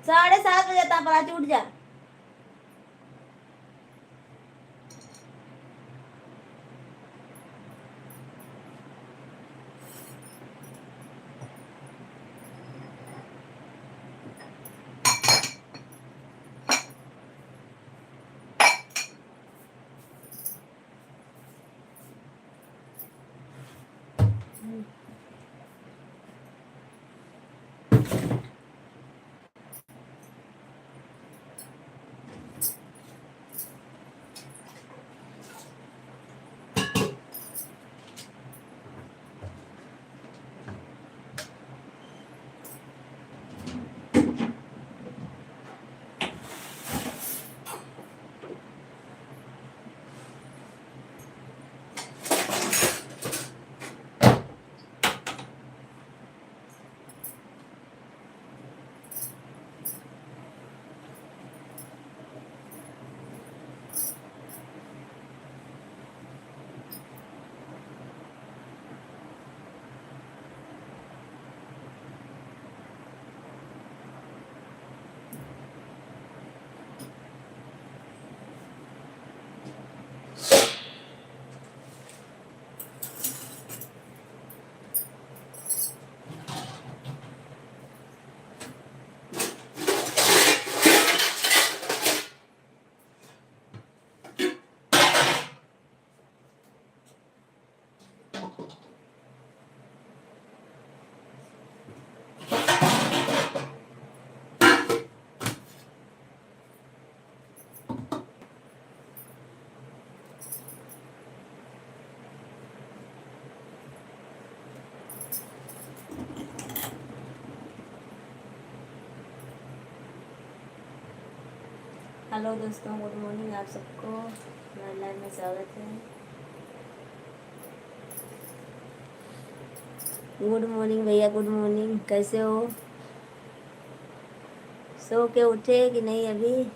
7:30 था प्राची, उठ जा। हेलो दोस्तों, गुड मॉर्निंग। आप सबको मेरे लाइव में स्वागत है। गुड मॉर्निंग भैया, गुड मॉर्निंग। कैसे हो? सो के उठे कि नहीं अभी?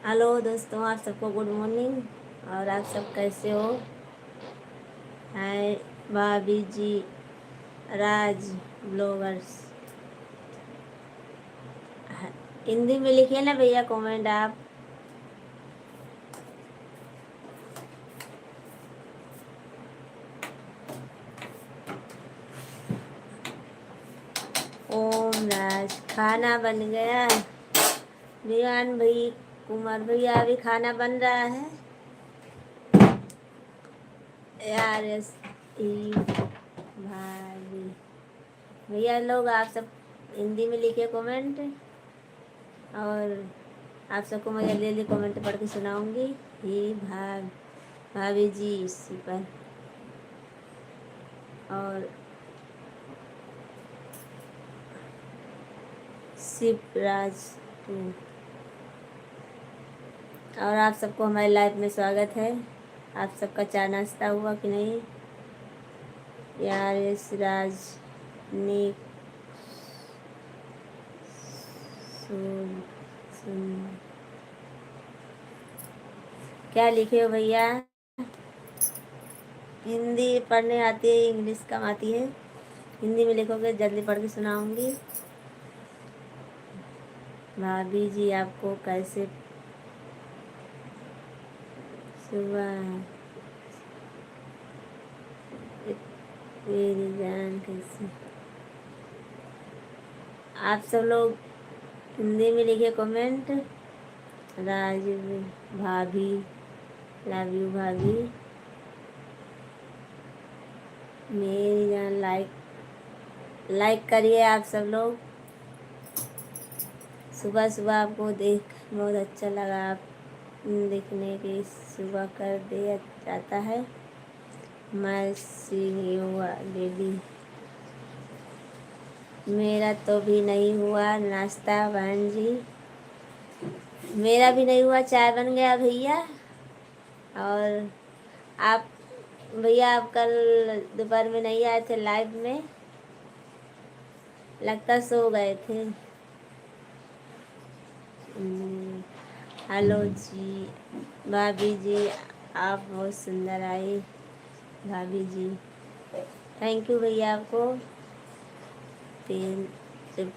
हेलो दोस्तों, आप सबको गुड मॉर्निंग। और आप सब कैसे हो? हाय भाभी जी, राज ब्लॉगर्स। हिंदी में लिखिए ना भैया कमेंट आप। ओम राज, खाना बन गया। रियान भाई, कुमार भैया, अभी खाना बन रहा है यार। भाभी भैया लोग, आप सब हिंदी में लिखे कमेंट। और आप सबको मैं जल्दी जल्दी कमेंट पढ़ के सुनाऊंगी। ही भाभी जी इसी पर। और शिवराज टू। और आप सबको हमारे लाइफ में स्वागत है। आप सबका चाय नाश्ता हुआ कि नहीं? यार यस राज ने सुन सुन क्या लिखे हो भैया? हिंदी पढ़ने आती है, इंग्लिश कम आती है। हिंदी में लिखोगे जल्दी पढ़ के सुनाऊंगी। भाभी जी आपको कैसे सुबह मेरी जान कैसे? आप सब लोग हिंदी में लिखे कमेंट। राज भाभी, लव यू भाभी। मेरी जान लाइक करिए आप सब लोग। सुबह सुबह आपको देख बहुत अच्छा लगा। आप देखने की सुबह कर दिया जाता है। मैं सी हुआ बेबी। मेरा तो भी नहीं हुआ नाश्ता बहन जी। मेरा भी नहीं हुआ, चाय बन गया भैया। और आप भैया, आप कल दोपहर में नहीं आए थे लाइव में, लगता सो गए थे। हेलो जी भाभी जी, आप बहुत सुंदर आई भाभी जी। थैंक यू भैया आपको। तीन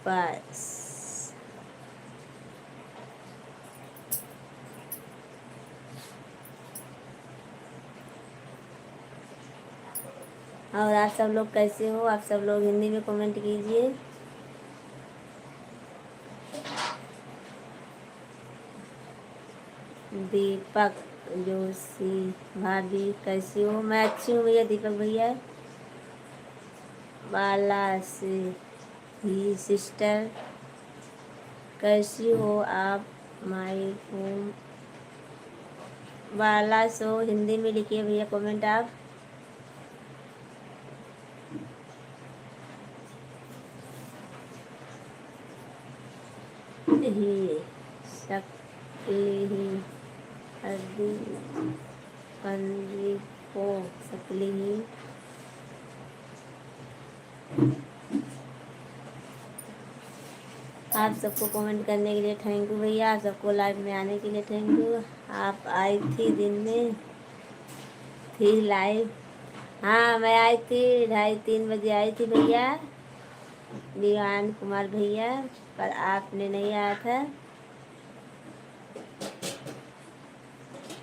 पास। और आप सब लोग कैसे हो? आप सब लोग हिंदी में कमेंट कीजिए। दीपक जोशी भाभी कैसी हो? मैं अच्छी हूँ भैया। दीपक भैया बाला से ही सिस्टर कैसी हो आप? माई होम बाला सो हिंदी में लिखिए भैया कमेंट आप। ही शक्ली ही हरदी पंजी को शक्ली ही। आप सबको कमेंट करने के लिए थैंक यू भैया। आप सबको लाइव में आने के लिए थैंक यू। आप आई थी दिन में थी लाइव? हाँ मैं आई थी 2:30-3 बजे आई थी भैया, दीवान कुमार भैया, पर आपने नहीं आया था।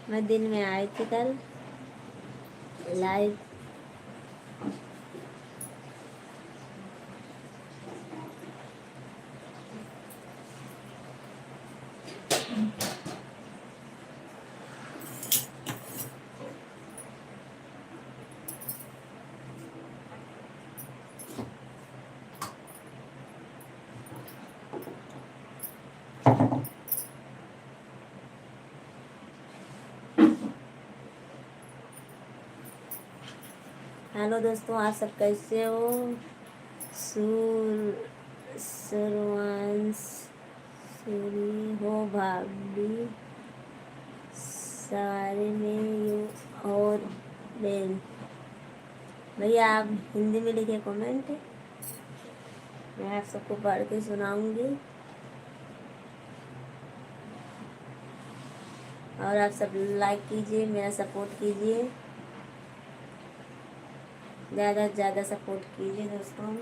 मैं दिन में आई थी कल लाइव। हेलो दोस्तों, आप सब कैसे हो? सुर सुरवंश सूरी हो भाभी सारे में यू और बेन। भैया आप हिंदी में लिखे कमेंट, मैं आप सबको पढ़ के सुनाऊंगी। और आप सब लाइक कीजिए, मेरा सपोर्ट कीजिए, ज़्यादा से ज़्यादा सपोर्ट कीजिए दोस्तों।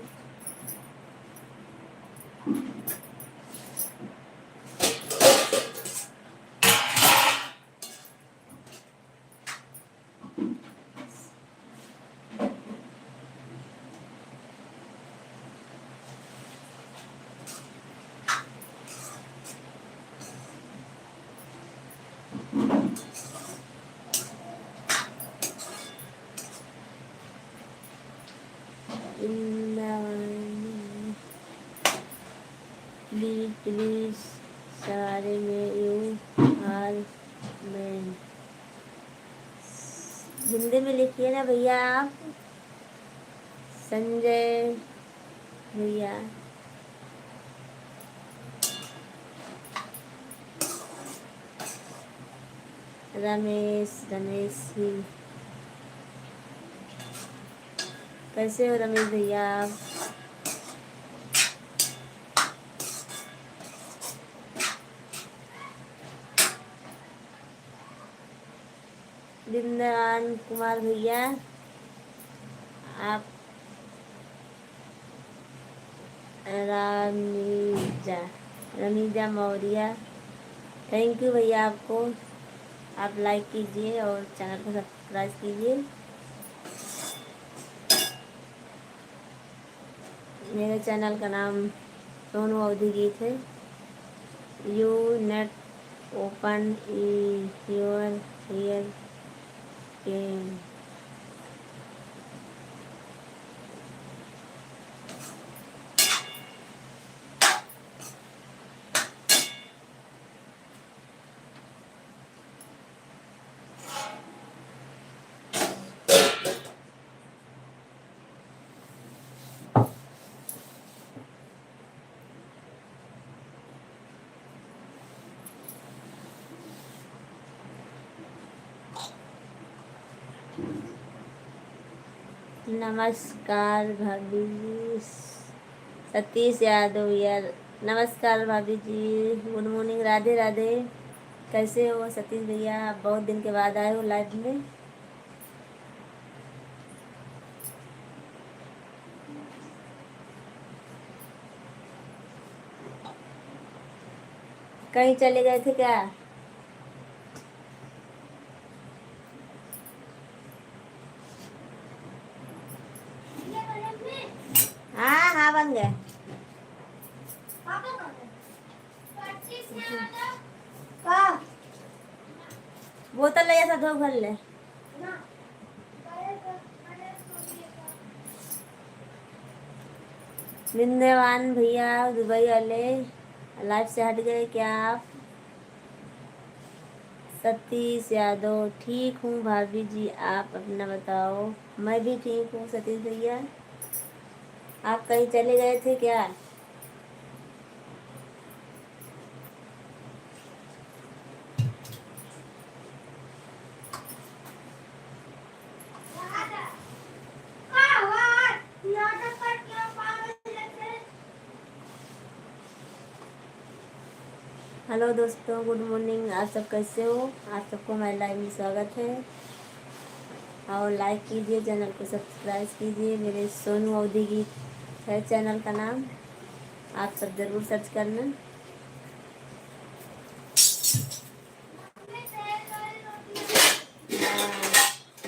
प्लीज प्लीज सारे में यू आर मैन हिंदी में लिखिए ना भैया आप। संजय भैया रमेश ही कैसे हो रमेश भैया आप? बिंदान कुमार भैया आप। रमीजा रमीजा मौर्य थैंक यू भैया आपको। आप लाइक कीजिए और चैनल को सब्सक्राइब कीजिए। मेरे चैनल का नाम सोनू अवधि गीत है। You net open your year can. नमस्कार भाभी जी। सतीश यादव यार, नमस्कार भाभी जी, गुड मॉर्निंग, राधे राधे। कैसे हो सतीश भैया? आप बहुत दिन के बाद आए हो लाइव में। कहीं चले गए थे क्या? हाँ हाँ बन गए। बोतल ले ऐसा धो भर ले। विंध्यवान भैया दुबई वाले लाइव से हट गए क्या आप? सतीश यादव ठीक हूँ भाभी जी, आप अपना बताओ। मैं भी ठीक हूँ सतीश भैया। आप कहीं चले गए थे क्या? हेलो दोस्तों, गुड मॉर्निंग। आप सब कैसे हो? आप सबको हमारे लाइव में स्वागत है। और लाइक कीजिए, चैनल को सब्सक्राइब कीजिए। मेरे सोनू अवधी गीत है चैनल का नाम, आप सब ज़रूर सर्च करना।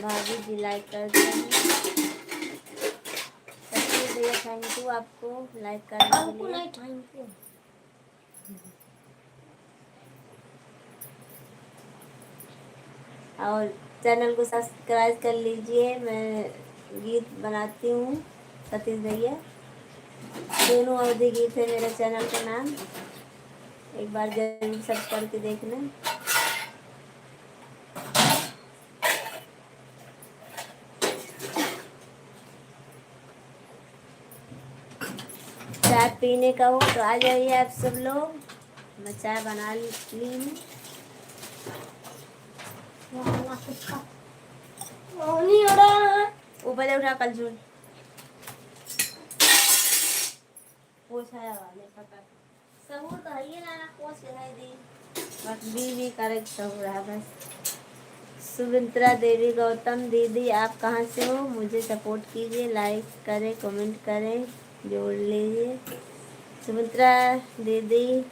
भाभी जी लाइक कर दें। भैया थैंक यू आपको लाइक करने के लिए। Thank you. और चैनल को सब्सक्राइब कर लीजिए। मैं गीत बनाती हूँ सतीश भैया, दोनों अवधि गीत है मेरे चैनल का नाम। एक बार जरूर सर्च करके देखना। चाय पीने का हो तो आ जाइए आप सब लोग। मैं चाय बना ली हूँ। ऊपर उठा कल झूठ पोछाया वाले पता सहूर तो है ना पोछ के है दी बस बीवी करेक्ट सहूर है बस। सुमित्रा देवी गौतम दीदी आप कहाँ से हो? मुझे सपोर्ट कीजिए, लाइक करें, कमेंट करें, जोड़ लीजिए। सुमित्रा दीदी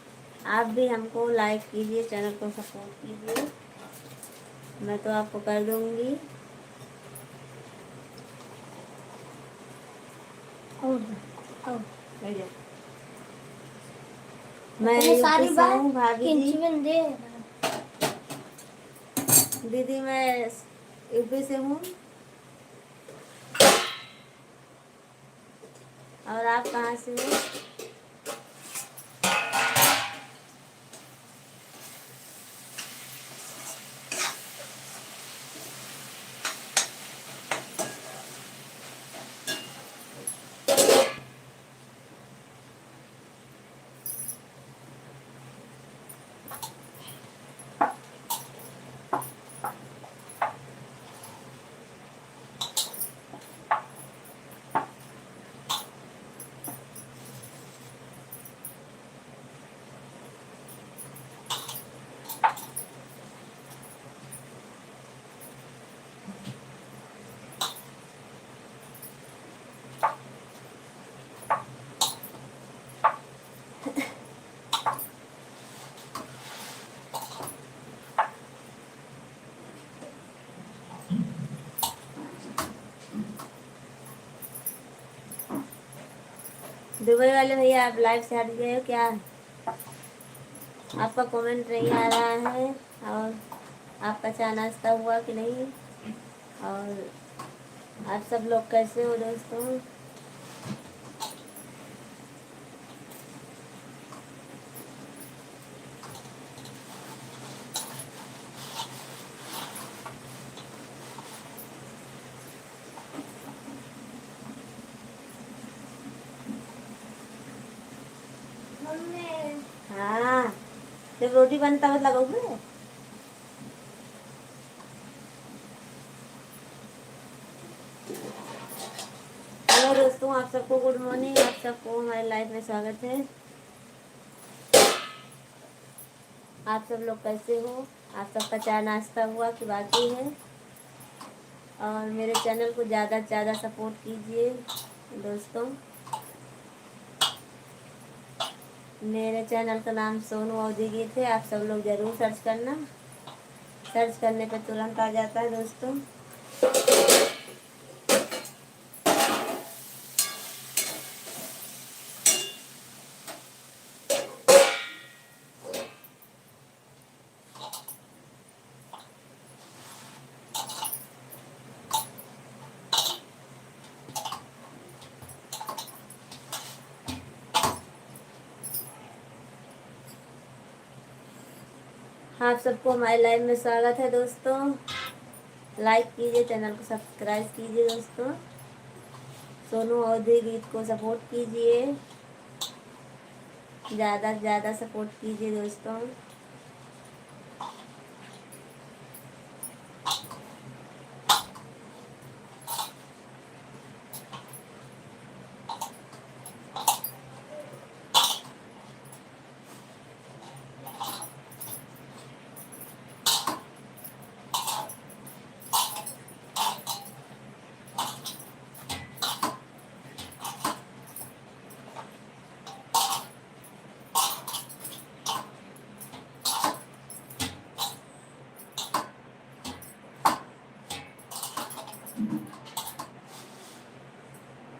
आप भी हमको लाइक कीजिए, चैनल को सपोर्ट कीजिए, मैं तो आपको कर दूंगी। मैं यूपी से हूँ भाभी जी। दीदी मैं यूपी से हूँ। और आप कहाँ से हो? दुबई वाले भैया आप लाइव से हट गए हो क्या? आपका कमेंट नहीं आ रहा है। और आपका चाय नाश्ता हुआ कि नहीं? और आप सब लोग कैसे हो दोस्तों? हाँ जब रोटी बनता है लगोगे। हेलो दोस्तों, आप सबको गुड मॉर्निंग। आप सबको हमारे लाइफ में स्वागत है। आप सब लोग कैसे हो? आप सबका चाय नाश्ता हुआ कि बाकी है? और मेरे चैनल को ज़्यादा से ज़्यादा सपोर्ट कीजिए दोस्तों। मेरे चैनल का नाम सोनू अवधी गीत है, आप सब लोग ज़रूर सर्च करना। सर्च करने पर तुरंत आ जाता है दोस्तों। आप सबको हमारे लाइव में स्वागत है दोस्तों। लाइक कीजिए, चैनल को सब्सक्राइब कीजिए दोस्तों। सोनू अवधी गीत को सपोर्ट कीजिए, ज़्यादा से ज़्यादा सपोर्ट कीजिए दोस्तों।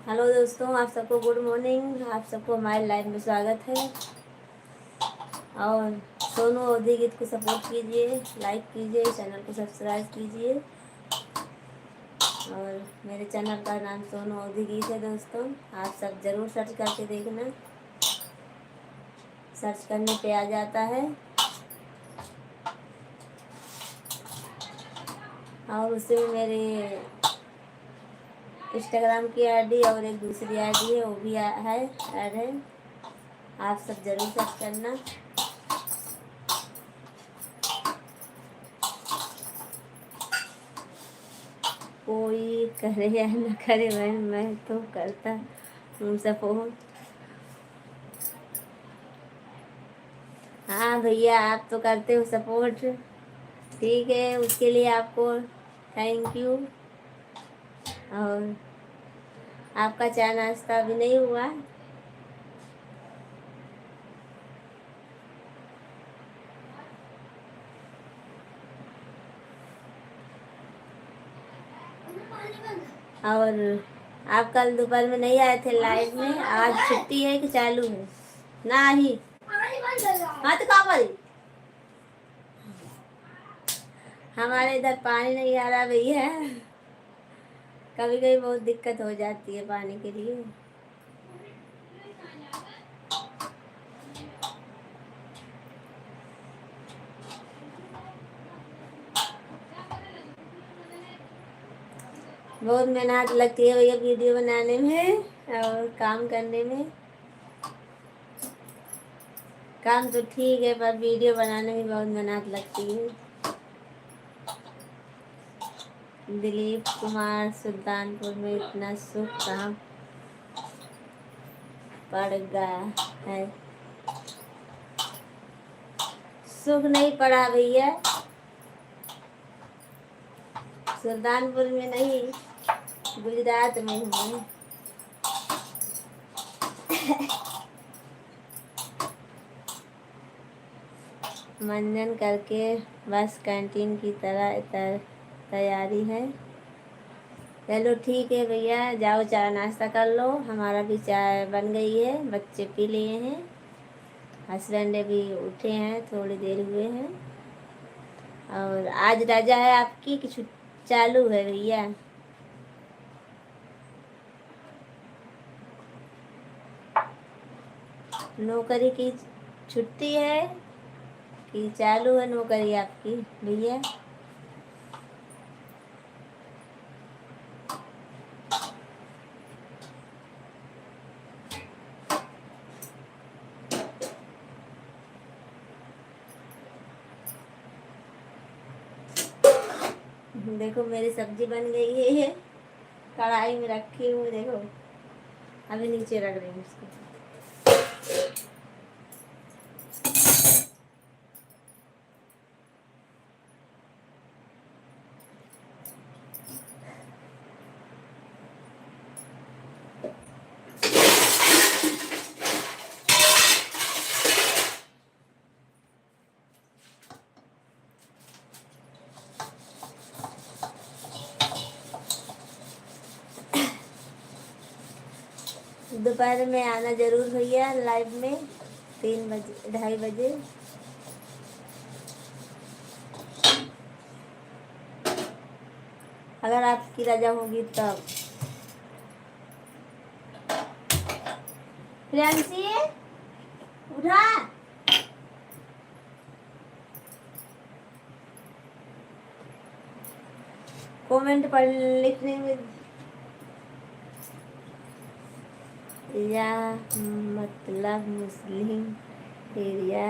हेलो दोस्तों, आप सबको गुड मॉर्निंग। आप सबको हमारे लाइव में स्वागत है। और सोनू अवधी गीत को सपोर्ट कीजिए, लाइक कीजिए, चैनल को सब्सक्राइब कीजिए। और मेरे चैनल का नाम सोनू अवधी गीत है दोस्तों। आप सब ज़रूर सर्च करके देखना। सर्च करने पे आ जाता है। और उसमें मेरे इंस्टाग्राम की आईडी और एक दूसरी आईडी है, वो भी है, ऐड है। आप सब ज़रूर सर्च करना। कोई करे या न करे बहन, मैं तो करता हूँ सपोर्ट। हाँ भैया, आप तो करते हो सपोर्ट, ठीक है, उसके लिए आपको थैंक यू। और आपका चाय नाश्ता अभी नहीं हुआ? और आप कल दोपहर में नहीं आए थे लाइव में, आज छुट्टी है कि चालू है? ना ही हाँ तो कहाँ पर? हमारे इधर पानी नहीं आ रहा भैया, कभी कभी बहुत दिक्कत हो जाती है पानी के लिए। बहुत मेहनत लगती है भैया वीडियो बनाने में और काम करने में। काम तो ठीक है, पर वीडियो बनाने में बहुत मेहनत लगती है। दिलीप कुमार, सुल्तानपुर में इतना सुख कहाँ पड़ गया है? सुख नहीं पड़ा भैया, सुल्तानपुर में नहीं, गुजरात में हूँ। मंजन करके बस कैंटीन की तरह तैयारी है। चलो ठीक है भैया, जाओ चाय नाश्ता कर लो। हमारा भी चाय बन गई है, बच्चे पी लिए हैं, हस्बैंड भी उठे हैं, थोड़ी देर हुए हैं। और आज रजा है आपकी कि चालू है भैया? नौकरी की छुट्टी है कि चालू है नौकरी आपकी भैया? देखो मेरी सब्जी बन गई है, कढ़ाई में रखी हूँ, देखो अभी नीचे रख रही हूँ इसको। दोपहर में आना जरूर भैया लाइव में 3 बजे 2:30 बजे। अगर आपकी रजा होगी तब। प्रियांशी उठा। कमेंट पर लिखने में या मतलब मुस्लिम एरिया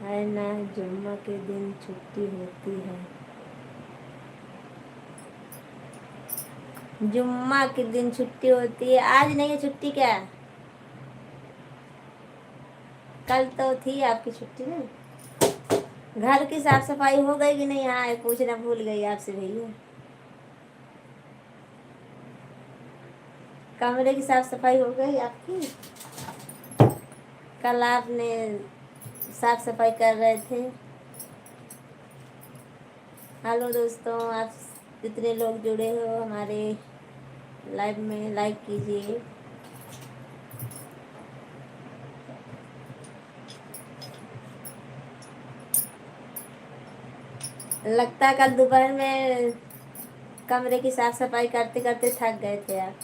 है ना, जुम्मा के दिन छुट्टी होती है। जुम्मा के दिन छुट्टी होती है, आज नहीं है छुट्टी क्या? कल तो थी आपकी छुट्टी ना। घर की साफ सफाई हो गई कि नहीं? हाँ पूछना भूल गई आपसे भैया। कमरे की साफ सफाई हो गई आपकी? कल आपने साफ सफाई कर रहे थे। हेलो दोस्तों, आप जितने लोग जुड़े हो हमारे लाइव में लाइक कीजिए। लगता है कल दोपहर में कमरे की साफ सफाई करते करते थक गए थे आप,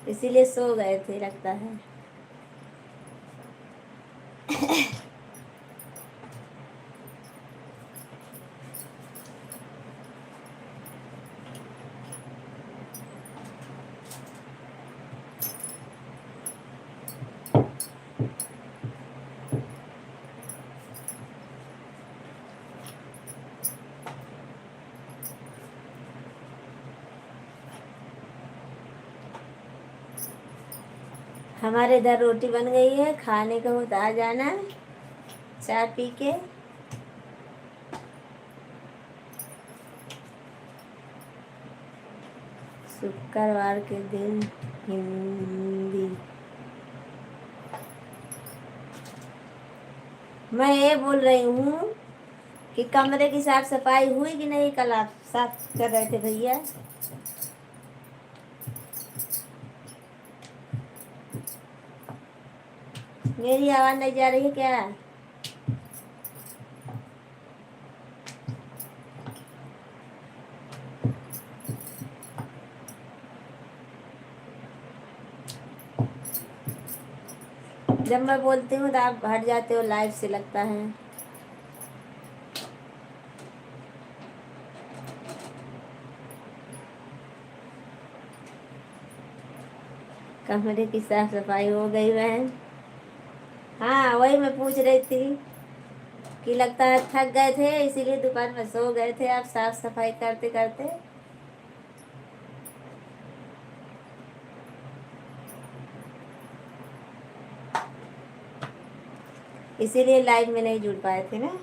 इसीलिए सो गए थे लगता है। हमारे इधर रोटी बन गई है, खाने का हो तो आ जाना चाय पी के। शुक्रवार के दिन हिंदी। मैं ये बोल रही हूँ कि कमरे की साफ सफाई हुई कि नहीं? कल आप साफ कर रहे थे भैया। मेरी आवाज नहीं जा रही है क्या? जब मैं बोलती हूँ तो आप हट जाते हो लाइव से, लगता है। कमरे की साफ सफाई हो गई बहन? हाँ वही मैं पूछ रही थी कि लगता है थक गए थे इसीलिए दोपहर में सो गए थे आप साफ सफाई करते करते। इसीलिए लाइव में नहीं जुड़ पाए थे ना।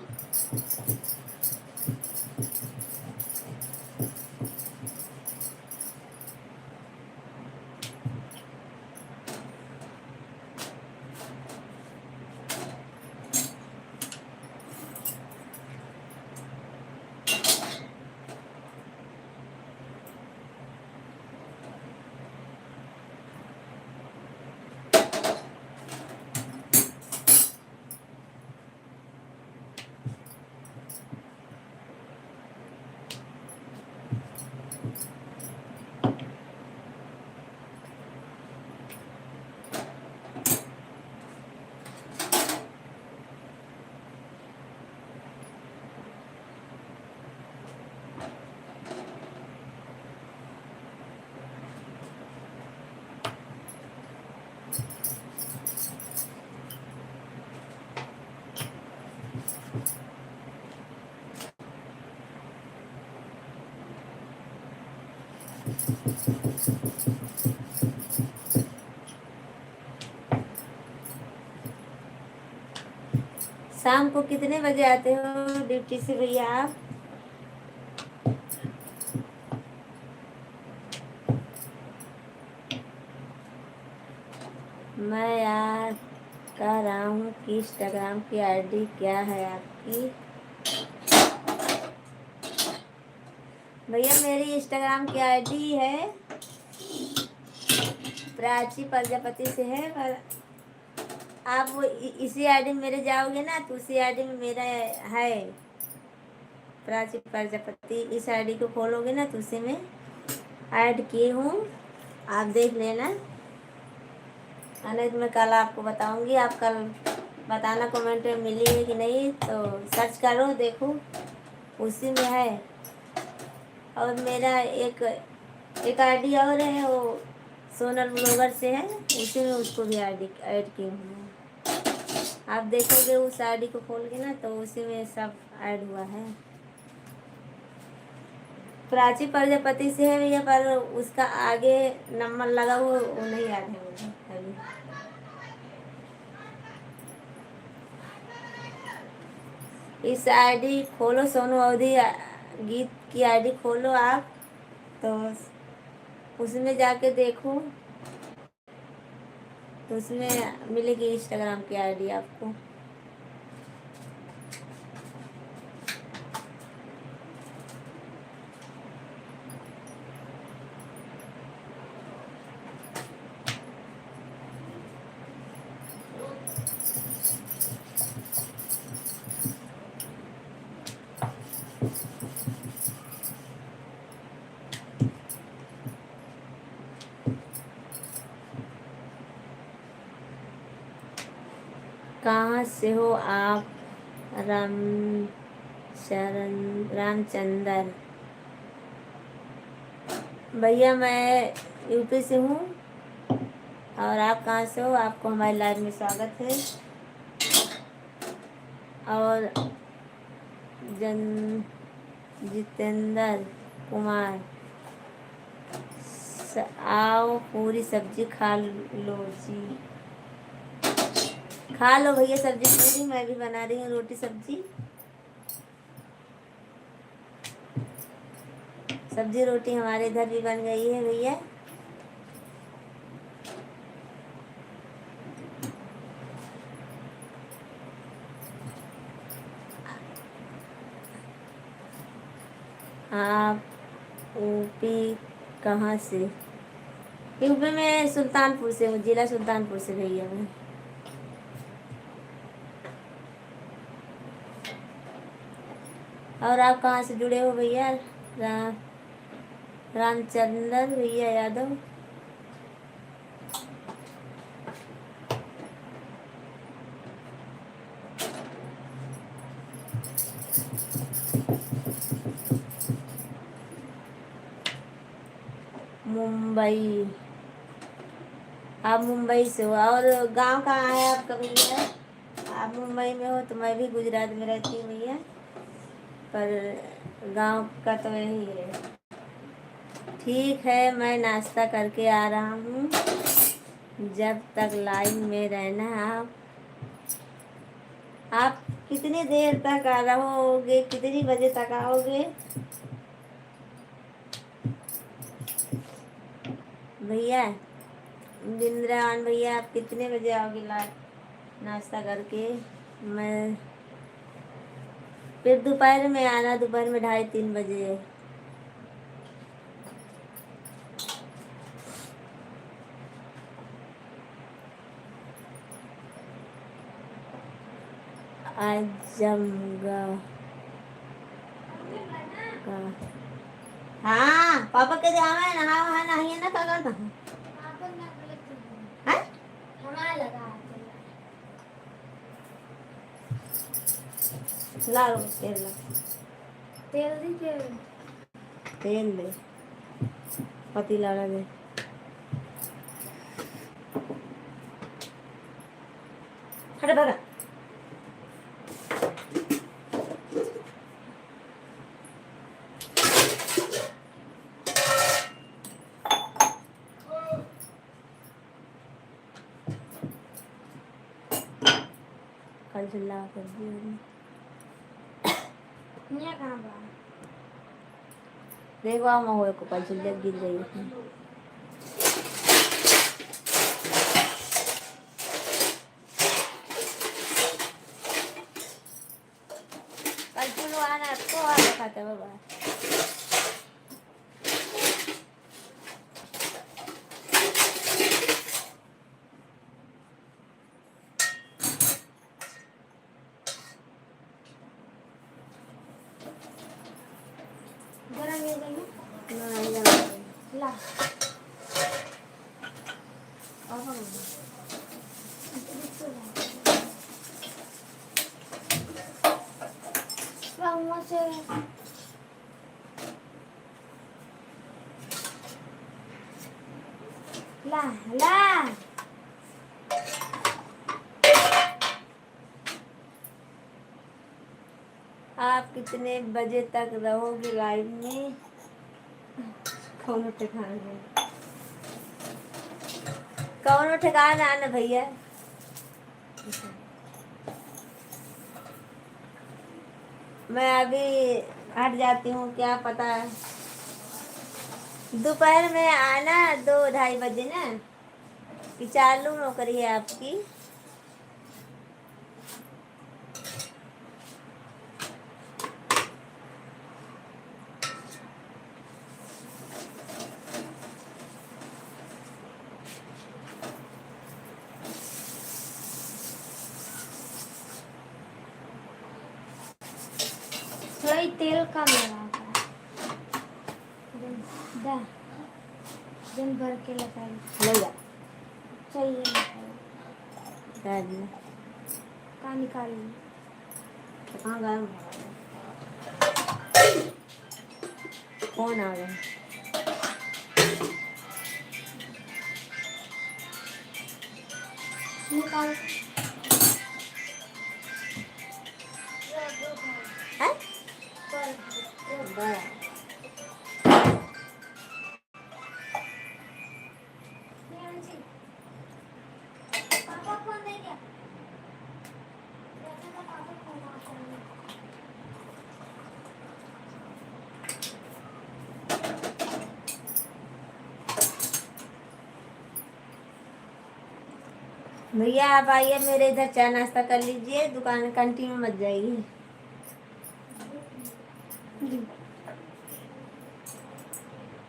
शाम को कितने बजे आते हो ड्यूटी से भैया आप? मैं यार कह रहा हूँ कि इंस्टाग्राम की आईडी क्या है आपकी? भैया मेरी इंस्टाग्राम की आईडी है प्राची प्रजापति से है, पर आप वो इसी आईडी में मेरे जाओगे ना तो उसी आईडी में मेरा है प्राची प्रजापति। इस आईडी को खोलोगे ना तो उसी में ऐड किए हूँ, आप देख लेना। नहीं तो मैं कल आपको बताऊंगी, आप कल बताना कमेंट में मिली है कि नहीं, तो सर्च करो देखो उसी में है। और मेरा एक आईडी और है, वो सोनल ब्लॉगर से है, उसी में उसको भी आईडी ऐड की हूँ। आप देखोगे उस आईडी को खोल के ना तो उसी में सब ऐड हुआ है। प्राची प्रजापति से है भैया, पर उसका आगे नंबर लगा हुआ वो नहीं याद है मुझे अभी। इस आईडी खोलो, सोनू अवधी गीत की आईडी खोलो आप, तो उसमें जाके देखो तो उसमें मिलेगी इंस्टाग्राम की आईडी आपको। कहाँ से हो आप? रामचंदर भैया मैं यूपी से हूँ। और आप कहाँ से हो? आपको हमारे लाइव में स्वागत है। और जितेंद्र कुमार आओ पूरी सब्जी खा लो जी। खा लो भैया सब्जी पूरी, मैं भी बना रही हूँ रोटी सब्जी। सब्जी रोटी हमारे इधर भी बन गई है भैया। आप यूपी कहाँ से? यूपी में सुल्तानपुर से हूँ, जिला सुल्तानपुर से भैया मैं। और आप कहाँ से जुड़े हो भैया? रामचंद्र भैया यादव। मुंबई, आप मुंबई से हो। और गांव कहाँ है आपका भैया? आप मुंबई में हो तो मैं भी गुजरात में रहती हूँ भैया, पर गांव का तो यही है। ठीक है, मैं नाश्ता करके आ रहा हूँ, जब तक लाइन में रहना। आप कितनी देर तक रहोगे? कितनी बजे तक आओगे भैया? बिंद्रावन भैया आप कितने बजे आओगे नाश्ता करके? मैं फिर दोपहर में आना, दोपहर में 2:30-3 बजे। आजमगढ़ का। हाँ पापा के जावा है, नहा वहा नहीं है ना, क्या करता है? ला लो तेल, ला तेल दीजिए, तेल दे, पतीला दे। हट भागा। कल चिल्ला कर दिया कहाँ बा? देखो आप महुए को कल चिल्ला गिर गई थी। कल चलो आना तो आ खाते बाबा। ला ला आप कितने बजे तक रहोगे लाइव में? कौन ठिकाना कौन ठिकाना आना भैया। मैं अभी हट जाती हूँ, क्या पता है दोपहर में आना 2-2:30 बजे ना, कि चालू नौकरी है आपकी। थोड़ा ही तेल कम लगा दिन भर के लगा चाहिए कहाँ निकाल कहाँ गया कौन आ गया? निकाल है? भैया आप आइए मेरे इधर, चाय नाश्ता कर लीजिए, दुकान कंटिन्यू मत जाइए।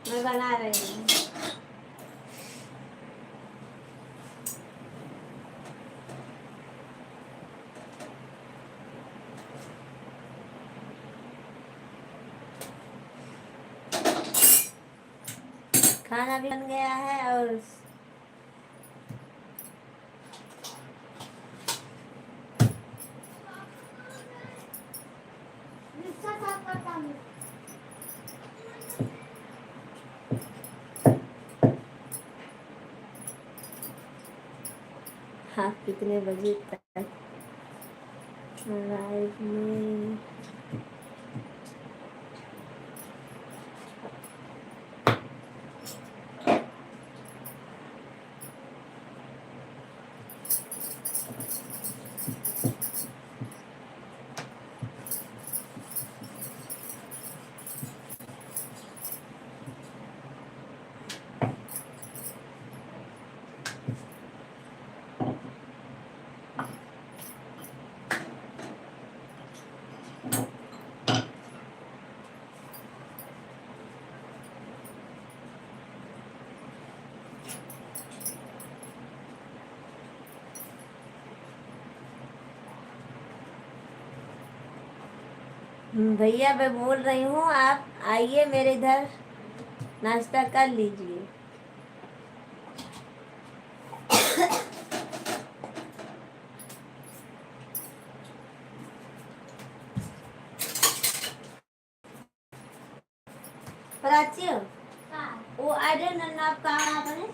मैं बना रही हूँ। खाना भी बन गया है और हाँ कितने बजे तक लाइव में? भैया मैं बोल रही हूँ, आप आइए मेरे इधर, नाश्ता कर लीजिए। प्राची हो वो आइडिया नन्ना आप कहाँ आपने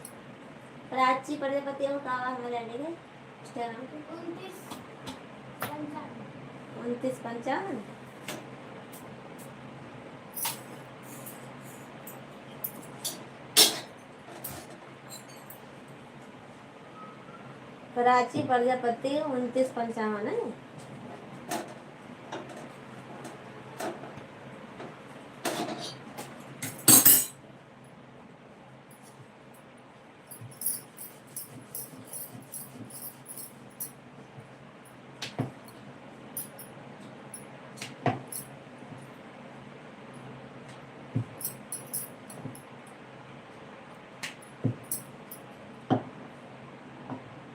प्राची प्रजापति हो कहाँ हमारे आइडिया के 2955। प्राची प्रजापति 2955 है।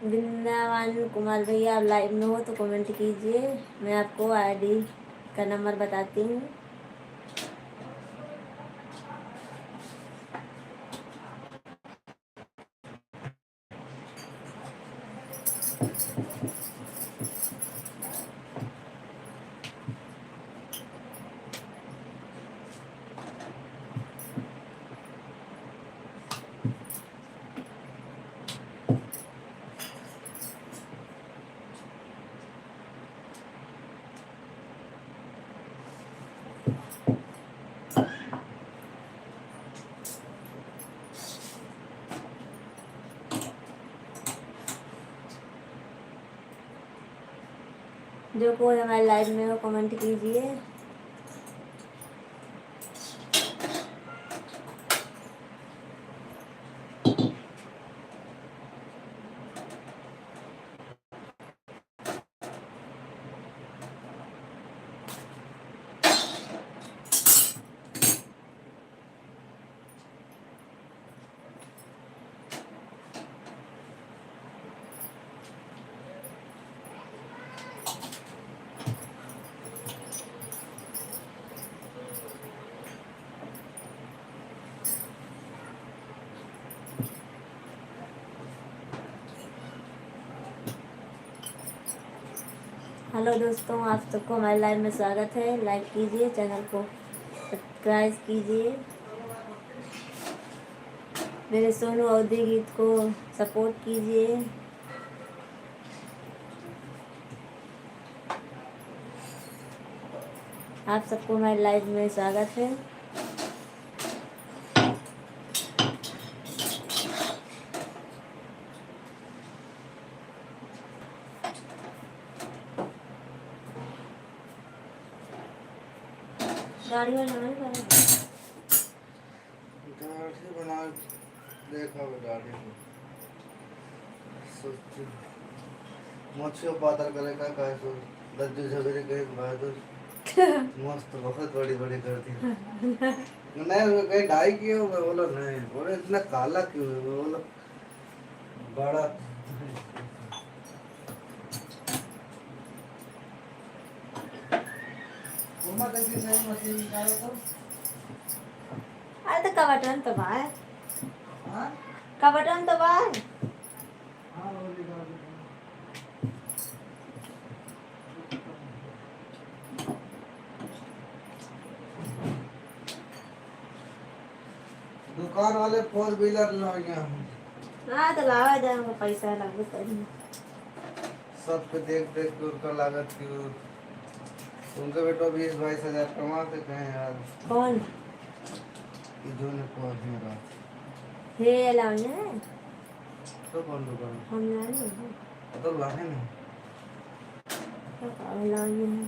वृंदावन कुमार भैया आप लाइव में हो तो कमेंट कीजिए, मैं आपको आईडी का नंबर बताती हूँ। जो कोई हमारे लाइव में हो कमेंट कीजिए। हेलो दोस्तों, आप सबको हमारे लाइव में स्वागत है। लाइक कीजिए, चैनल को सब्सक्राइब कीजिए, मेरे सोनू अवधी गीत को सपोर्ट कीजिए। आप सबको हमारे लाइव में स्वागत है। दाढ़ी बना देखा दाढ़ी मच्छी पातर करेगा कैसे लज्जू झबेरे कहीं बहादुर मस्त बहुत बड़ी बड़ी करती नहीं वो कहीं डाई किए हो मैं बोला नहीं बोले इतना काला क्यों है मैं बोला बड़ा उमा देखी नहीं मशीन निकालो तो अरे तो का बटन तो बाहर, हाँ का बटन तो बाहर। हाँ वो निकाल दुकान वाले 4 व्हीलर लाए हाँ तो लावा जाएगा, पैसा लगो तभी। सब पे देख देख के उनका लागत की उनके बेटा 20-22 हजार कमाते कहे यार कौन जो ने को मेरा हे लाउने है? तो कौन दुकान हम लाने हैं, तो लाहे नहीं तो का लाउने हैं।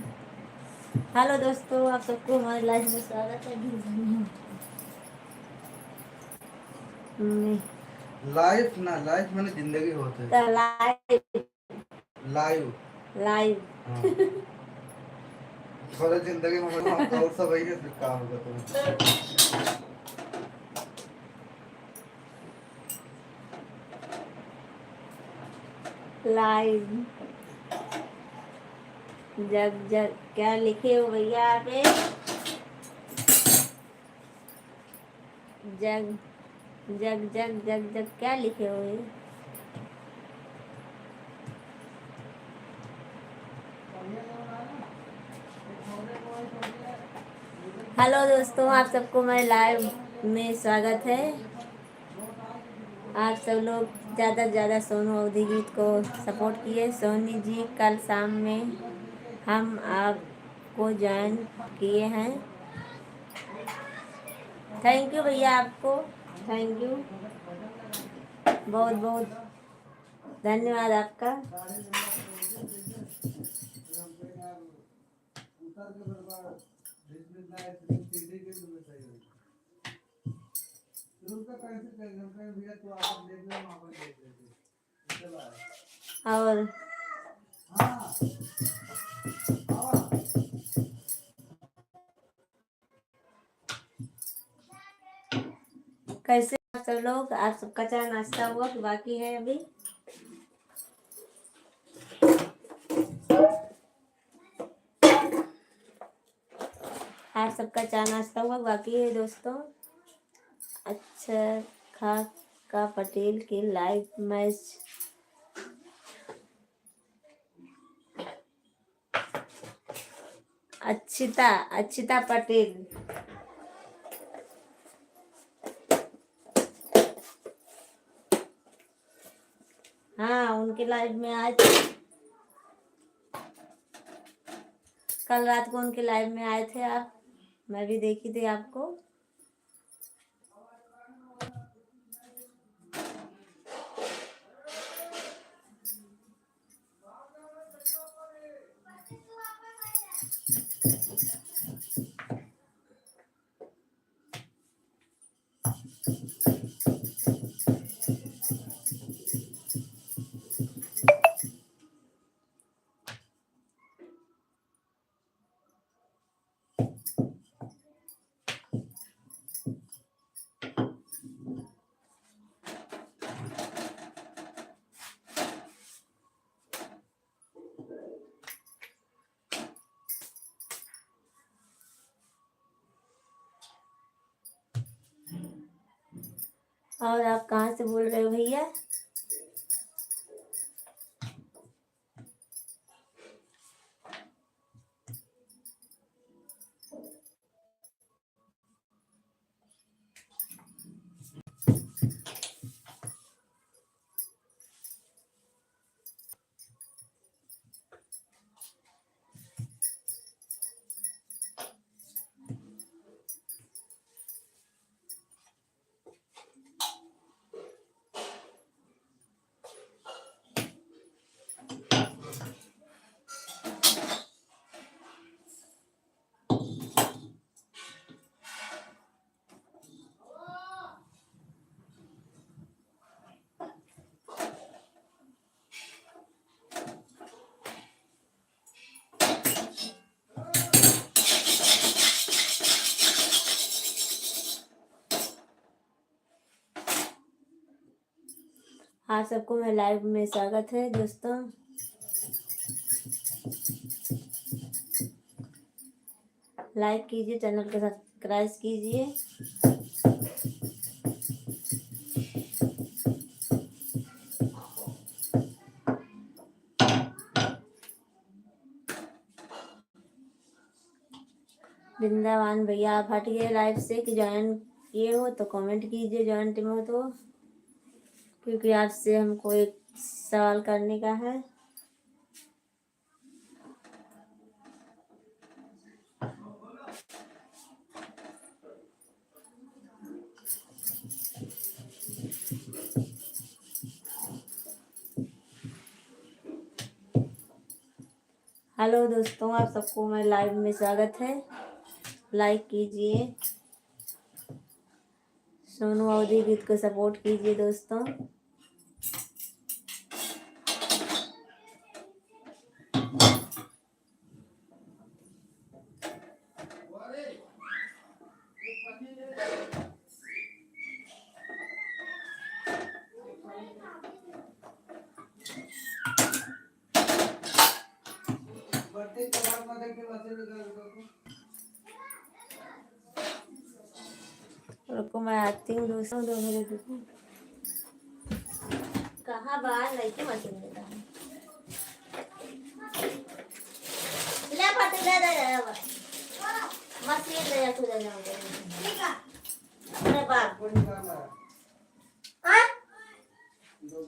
हेलो दोस्तों, आप सबको हमारे लाइव में स्वागत है। नहीं लाइफ ना लाइफ मैंने जिंदगी होते तो लाइव लाइव लाइव हाँ थोड़ा जिंदगी में हम तो और सब वही है फिर काम होगा तुम्हें लाइव जग जग क्या लिखे हो भैया आप? जग जग जग जग जग क्या लिखे हो ये? हेलो दोस्तों, आप सबको मेरे लाइव में स्वागत है। आप सब लोग ज़्यादा से ज़्यादा सोनू अवधी गीत को सपोर्ट किए। सोनी जी कल शाम में हम आपको ज्वाइन किए हैं। थैंक यू भैया, आपको थैंक यू, बहुत बहुत धन्यवाद आपका। और कैसे आप सब लोग? आप सबका चाय नाश्ता हुआ कि बाकी है अभी? आप सबका चाय नाश्ता हुआ बाकी है दोस्तों? अच्छा खाका पटेल के लाइव मैच अच्छिता अच्छिता पटेल, हाँ उनके लाइव में आज कल रात को उनके लाइव में आए थे आप, मैं भी देखी थी आपको। और आप कहाँ से बोल रहे हो भैया? आप सबको मैं लाइव में स्वागत है दोस्तों। लाइक कीजिए, चैनल को सब्सक्राइब कीजिए। वृंदावन भैया आप हटिए लाइव से कि ज्वाइन किए हो तो कमेंट कीजिए, ज्वाइन में हो तो, क्योंकि आपसे हमको एक सवाल करने का है। हेलो दोस्तों, आप सबको मैं लाइव में स्वागत है। लाइक कीजिए, सोनू अवधी गीत को सपोर्ट कीजिए दोस्तों। रुको मैं आती हूँ दोस्तों, 2 मिनट रुको। कहाँ बाहर नहीं तो मशीन देता है। ले पाते ले दे मशीन ले जा खुदा जाऊंगा। ठीक है अरे बाप कोई काम है हां दो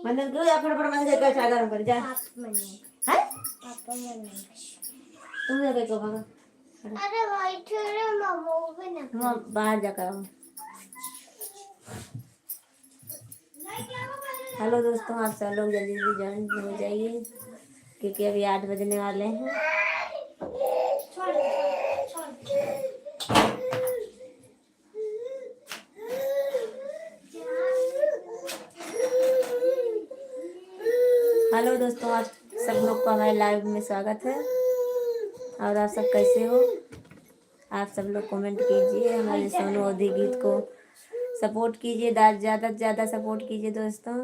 मंदिर क्यों या फटाफट मंदिर का चाय गरम कर जा। है तुम जा को भागा। अरे भाई थोड़ा मम्मा भी ना हम बाहर जाकर। हेलो दोस्तों, आप सब लोग जल्दी जल्दी ज्वाइन हो जाइए क्योंकि अभी 8 बजने वाले हैं। हेलो दोस्तों, आप सब लोग का हमारे लाइव में स्वागत है। और आप सब कैसे हो? आप सब लोग कमेंट कीजिए, हमारे सोनू अवधी गीत को सपोर्ट कीजिए, ज़्यादा से ज़्यादा सपोर्ट कीजिए दोस्तों।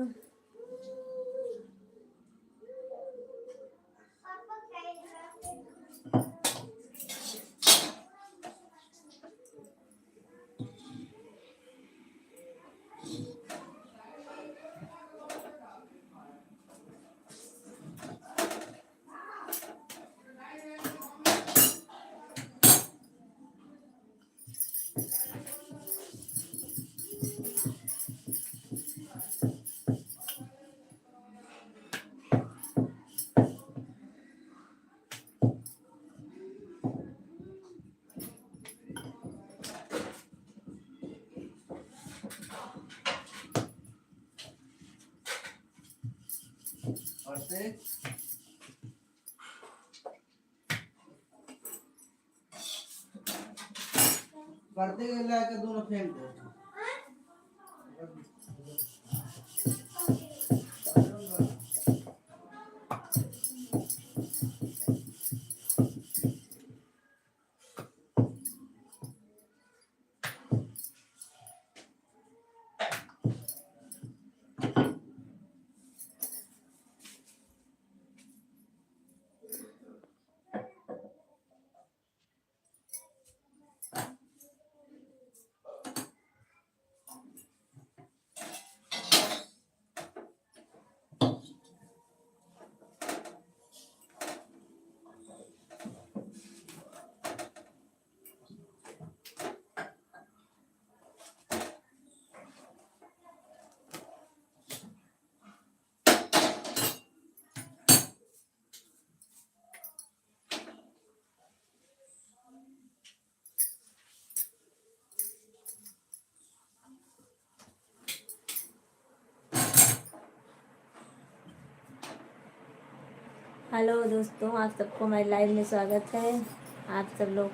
और से करते गए लाके दोनों फेंक दो। हेलो दोस्तों, आप सबको मेरे लाइव में स्वागत है। आप सब लोग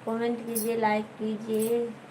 कमेंट कीजिए, लाइक कीजिए।